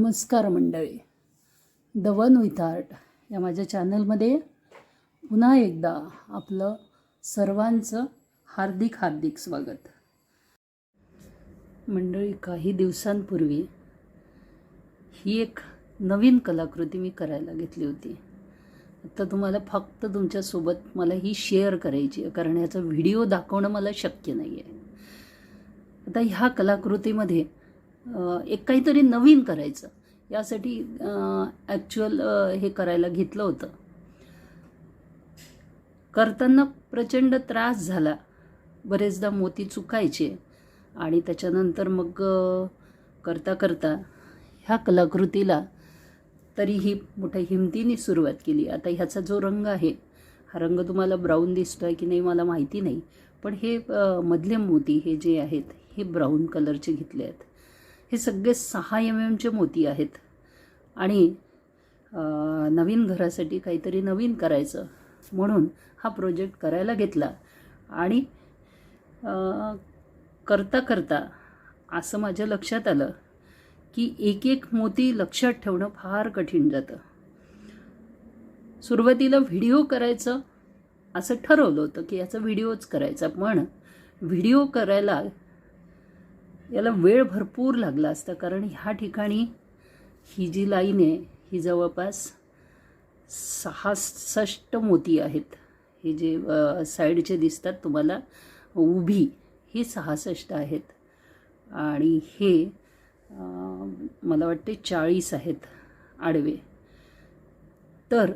नमस्कार मंडळी, the one with art या माझ्या चॅनलमध्ये पुन्हा एकदा आपलं सर्वांचं हार्दिक हार्दिक स्वागत. मंडळी, काही दिवसांपूर्वी ही एक नवीन कलाकृती मी करायला घेतली होती. आता तुम्हाला फक्त तुमच्यासोबत मला ही शेअर करायची आहे, कारण याचा व्हिडिओ दाखवणं मला शक्य नाही आहे. आता ह्या कलाकृतीमध्ये एक काहीतरी नवीन करायचं, यासाठी ॲक्च्युअल हे करायला घेतलं होतं. करताना प्रचंड त्रास झाला, बरेचदा मोती चुकायचे आणि त्याच्यानंतर मग करता करता ह्या कलाकृतीला तरीही मोठ्या हिमतीने सुरुवात केली. आता ह्याचा जो रंग आहे, हा रंग तुम्हाला ब्राऊन दिसतो आहे की नाही मला माहिती नाही, पण हे मधले मोती हे जे आहेत हे ब्राऊन कलरचे घेतले आहेत. हे सगळे 6 mm मोती आहेत आणि नवीन घरासाठी काहीतरी नवीन करायचं म्हणून हा प्रोजेक्ट करायला घेतला. आणि करता करता असं माझ्या लक्षात आलं की एक एक मोती लक्षात ठेवणं फार कठीण जातं. सुरुवातीला व्हिडिओ करायचं असं ठरवलं होतं की याचा व्हिडिओच करायचा, पण व्हिडिओ करायला याला वेळ भरपूर लागला असता, कारण ह्या ठिकाणी ही जी लाईन आहे ही जवळपास 66 मोती आहेत. हे जे साईडचे दिसतात तुम्हाला उभी, ही 66 आहेत आणि हे मला वाटते 40 आहेत आडवे. तर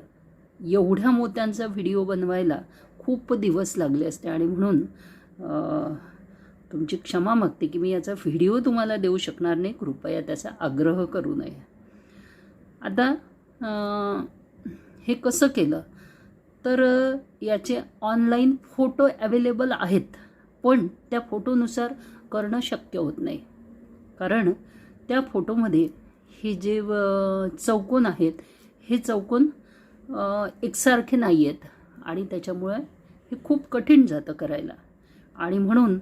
एवढ्या मोत्यांचा व्हिडिओ बनवायला खूप दिवस लागले असते आणि म्हणून तुमची क्षमा मागते की मी याचा व्हिडिओ तुम्हाला देऊ शकणार नाही. कृपया त्याचा आग्रह करू नये. आता हे कसं केलं तर याचे ऑनलाईन फोटो अवेलेबल आहेत, पण त्या फोटोनुसार करणं शक्य होत नाही, कारण त्या फोटोमध्ये हे जे चौकोन आहेत हे चौकोन एकसारखे नाही आहेत आणि त्याच्यामुळे हे खूप कठीण जातं करायला. आणि म्हणून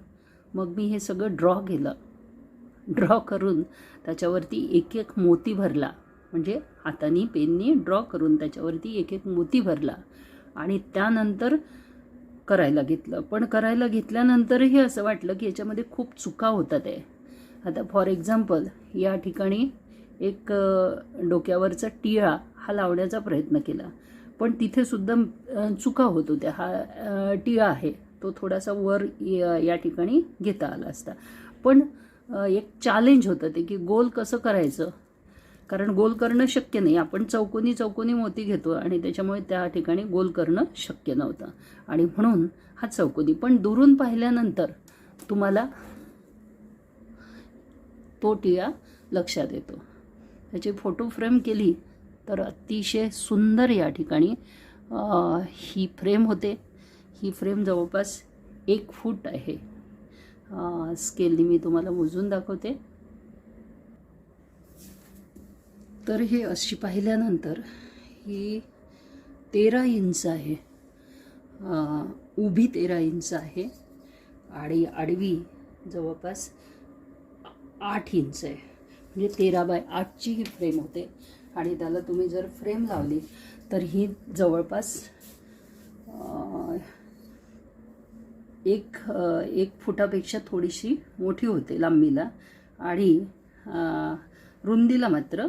मग मी हे सगळं ड्रॉ करून त्याच्यावरती एक एक मोती भरला, म्हणजे हाताने पेनने ड्रॉ करून त्याच्यावरती एक एक मोती भरला आणि त्यानंतर करायला घेतलं. पण करायला घेतल्यानंतरही असं वाटलं की याच्यामध्ये खूप चुका होतात आहे. आता फॉर एक्झाम्पल या ठिकाणी एक डोक्यावरचा टिळा हा लावण्याचा प्रयत्न केला, पण तिथे सुद्धा चुका होत होत्या. हा टिळा आहे तो थोडासा वर या ठिकाणी घेता आला असता, पण एक चॅलेंज होतं ते की गोल कसं करायचं, कारण गोल करणं शक्य नाही. आपण चौकोनी मोती घेतो आणि त्याच्यामुळे त्या ठिकाणी गोल करणं शक्य नव्हतं आणि म्हणून हा चौकोनी. पण दुरून पाहिल्यानंतर तुम्हाला तो टिळा लक्षात येतो. त्याची फोटो फ्रेम केली तर अतिशय सुंदर या ठिकाणी ही फ्रेम होते. ही फ्रेम जवळपास 1 फूट आहे. स्केलनी मी तुम्हाला मोजून दाखवते. तर हे अशी पाहिल्यानंतर ही 13 इंच आहे, उभी 13 इंच आहे आणि आडवी जवळपास 8 इंच आहे, म्हणजे 13x8ची ही फ्रेम होते. आणि त्याला तुम्ही जर फ्रेम लावली तर ही जवळपास 1 फुटापेक्षा थोडीशी मोठी होते लांबीला आणि रुंदीला मात्र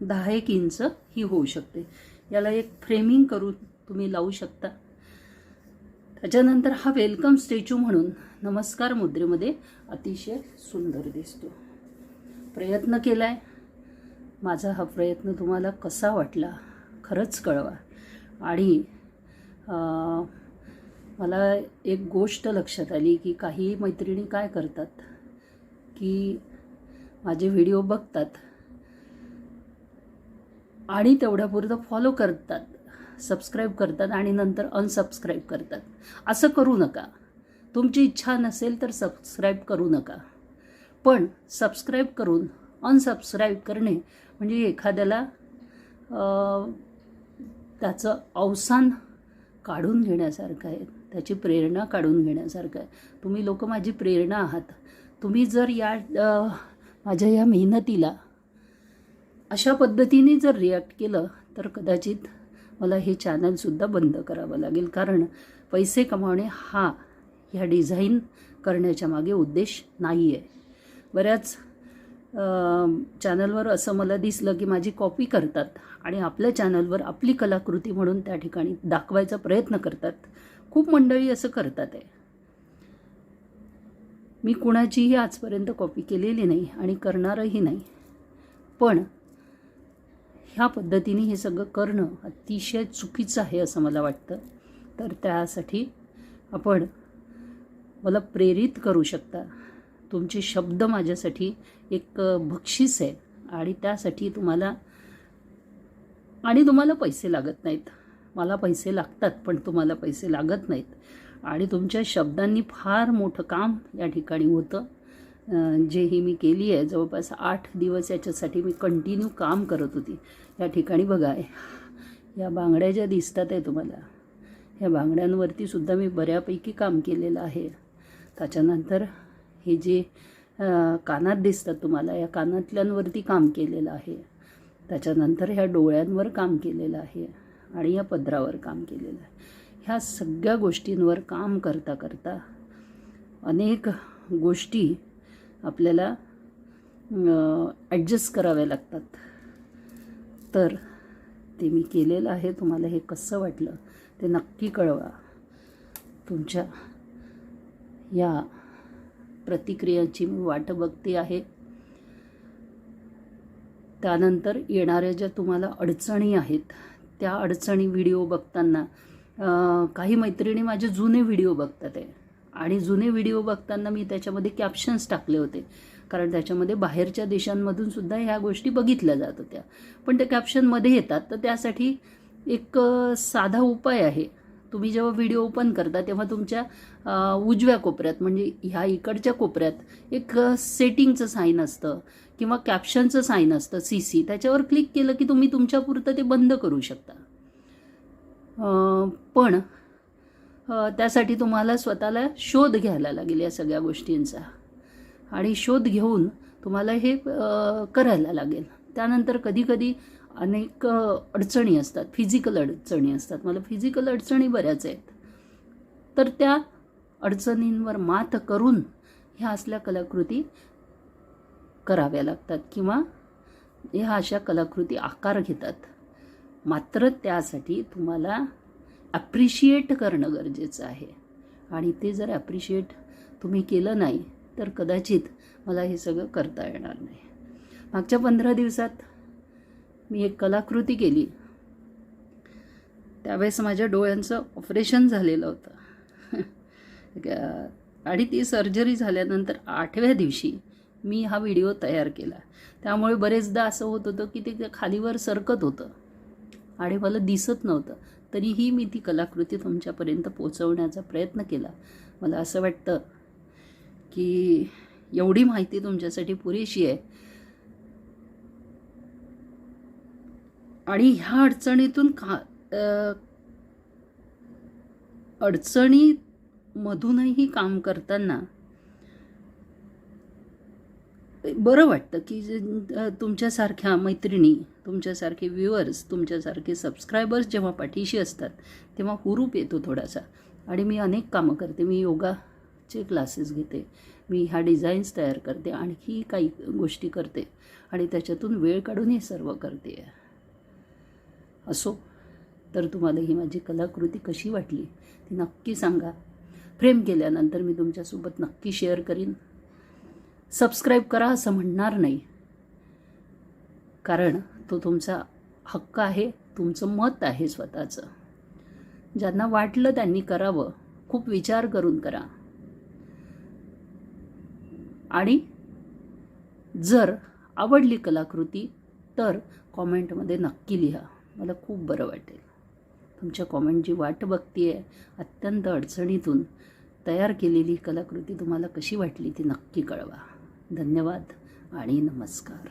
10-1 इंच ही होऊ शकते. याला एक फ्रेमिंग करून तुम्ही लावू शकता. त्याच्यानंतर हा वेलकम स्टॅच्यू म्हणून नमस्कार मुद्रेमध्ये अतिशय सुंदर दिसतो. प्रयत्न केलाय. माझा हा प्रयत्न तुम्हाला कसा वाटला खरंच कळवा. आणि मला एक गोष्ट लक्षात आली की काही मैत्रिणी काय करतात की माझे व्हिडिओ बघतात आणि तेवढ्यापुरतं फॉलो करतात, सबस्क्राईब करतात आणि नंतर अनसबस्क्राईब करतात. असं करू नका. तुमची इच्छा नसेल तर सबस्क्राईब करू नका, पण सबस्क्राईब करून अनसबस्क्राईब करणे म्हणजे एखाद्याला त्याचं अवसान काढून घेण्यासारखं आहे, त्याची प्रेरणा काढून घेण्यासारखं आहे. तुम्ही लोक माझी प्रेरणा आहात. तुम्ही जर या माझ्या या मेहनतीला अशा पद्धतीने जर रिॲक्ट केलं तर कदाचित मला हे चॅनलसुद्धा बंद करावं लागेल, कारण पैसे कमावणे हा ह्या डिझाईन करण्याच्या मागे उद्देश नाही आहे. बऱ्याच चॅनलवर असं मला दिसलं की माझी कॉपी करतात आणि आपल्या चॅनलवर आपली कलाकृती म्हणून त्या ठिकाणी दाखवायचा प्रयत्न करतात. खूप मंडळी असं करतात आहे. मी कुणाचीही आजपर्यंत कॉपी केलेली नाही आणि करणारही नाही, पण ह्या पद्धतीने हे सगळं करणं अतिशय चुकीचं आहे असं मला वाटतं. तर त्यासाठी आपण मला प्रेरित करू शकता. तुमचे शब्द माझ्यासाठी एक बक्षीस आहे आणि त्यासाठी तुम्हाला पैसे लागत नाहीत. मला पैसे लागतात पण तुम्हाला पैसे लागत नाहीत आणि तुमच्या शब्दांनी फार मोठं काम या ठिकाणी होतं. जे ही मी केली आहे, जवळपास 8 दिवस याच्यासाठी मी कंटिन्यू काम करत होती. या ठिकाणी बघा, या बांगड्या ज्या दिसतात आहे तुम्हाला, ह्या बांगड्यांवरती सुद्धा मी बऱ्यापैकी काम केलेलं आहे. त्याच्यानंतर हे जे कानात दिसतात तुम्हाला, या कानातल्यांवरती काम केलेलं आहे. त्याच्यानंतर ह्या डोळ्यांवर काम केलेलं आहे आणि या पदरावर काम केलेलं आहे. ह्या सगळ्या गोष्टींवर काम करता करता अनेक गोष्टी आपल्याला ॲडजस्ट कराव्या लागतात. तर ते मी केलेलं आहे. तुम्हाला हे कसं वाटलं ते नक्की कळवा. तुमच्या या प्रतिक्रियांची मी वाट बघते आहे. त्यानंतर येणाऱ्या ज्या तुम्हाला अडचणी आहेत, त्या अडचणी व्हिडिओ बघताना काही मैत्रिणी माझे जुने व्हिडिओ बघतात आहे आणि जुने व्हिडिओ बघताना मी त्याच्यामध्ये कॅप्शन्स टाकले होते, कारण त्याच्यामध्ये बाहेरच्या देशांमधून सुद्धा ह्या गोष्टी बघितल्या जात होत्या. पण ते कॅप्शनमध्ये येतात. तर त्यासाठी एक साधा उपाय आहे. तुम्ही जेव्हा व्हिडिओ ओपन करता तेव्हा तुमच्या उजव्या कोपऱ्यात, म्हणजे ह्या इकडच्या कोपऱ्यात एक सेटिंगचं साईन असतं किंवा कॅप्शनचं साईन असतं, CC. त्याच्यावर क्लिक केलं की तुम्ही तुमच्यापुरतं ते बंद करू शकता. पण त्यासाठी तुम्हाला स्वतःला शोध घ्यायला लागेल या सगळ्या गोष्टींचा आणि शोध घेऊन तुम्हाला हे करायला लागेल. त्यानंतर कधीकधी अनेक अडचणी असतात, फिजिकल अडचणी असतात. मला फिजिकल अडचणी बऱ्याच आहेत. तर त्या अडचणींवर मात करून ह्या असल्या कलाकृती कराव्या लागतात किंवा ह्या अशा कलाकृती आकार घेतात. मात्र त्यासाठी तुम्हाला ॲप्रिशिएट करणं गरजेचं आहे आणि ते जर ॲप्रिशिएट तुम्ही केलं नाही तर कदाचित मला हे सगळं करता येणार नाही. मागच्या 15 दिवसात मी एक कलाकृती केली. त्यावेळेस माझ्या डोळ्यांचं ऑपरेशन झालेलं होतं आणि ती सर्जरी झाल्यानंतर 8व्या दिवशी मी हा व्हिडिओ तयार केला. त्यामुळे बरेचदा असं होत होतं की ते खालीवर सरकत होतं आणि मला दिसत नव्हतं. तरीही मी ती कलाकृती तुमच्यापर्यंत पोचवण्याचा प्रयत्न केला. मला असं वाटतं की एवढी माहिती तुमच्यासाठी पुरेशी आहे आणि ह्या अडचणीतून अडचणीमधूनही काम करताना बरं वाटतं की तुमच्यासारख्या मैत्रिणी, तुमच्यासारखे व्ह्युअर्स, तुमच्यासारखे सबस्क्रायबर्स जेव्हा पाठीशी असतात तेव्हा हुरूप येतो थोडासा. आणि मी अनेक कामं करते. मी योगाचे क्लासेस घेते, मी ह्या डिझाईन्स तयार करते, आणखी काही गोष्टी करते आणि त्याच्यातून वेळ काढून हे सर्व करते. असो, तर तुम्हाला ही माझी कलाकृती कशी वाटली ती नक्की सांगा. फ्रेम केल्यानंतर मी तुमच्यासोबत नक्की शेअर करीन. सबस्क्राईब करा असं म्हणणार नाही, कारण तो तुमचा हक्क आहे, तुमचं मत आहे स्वतःचं. ज्यांना वाटलं त्यांनी करावं. खूप विचार करून करा. आणि जर आवडली कलाकृती तर कॉमेंटमध्ये नक्की लिहा. मला खूप बरं वाटेल. तुमच्या कॉमेंटची वाट बघते आहे. अत्यंत अडचणीतून तयार केलेली कलाकृती तुम्हाला कशी वाटली ती नक्की कळवा. धन्यवाद आणि नमस्कार.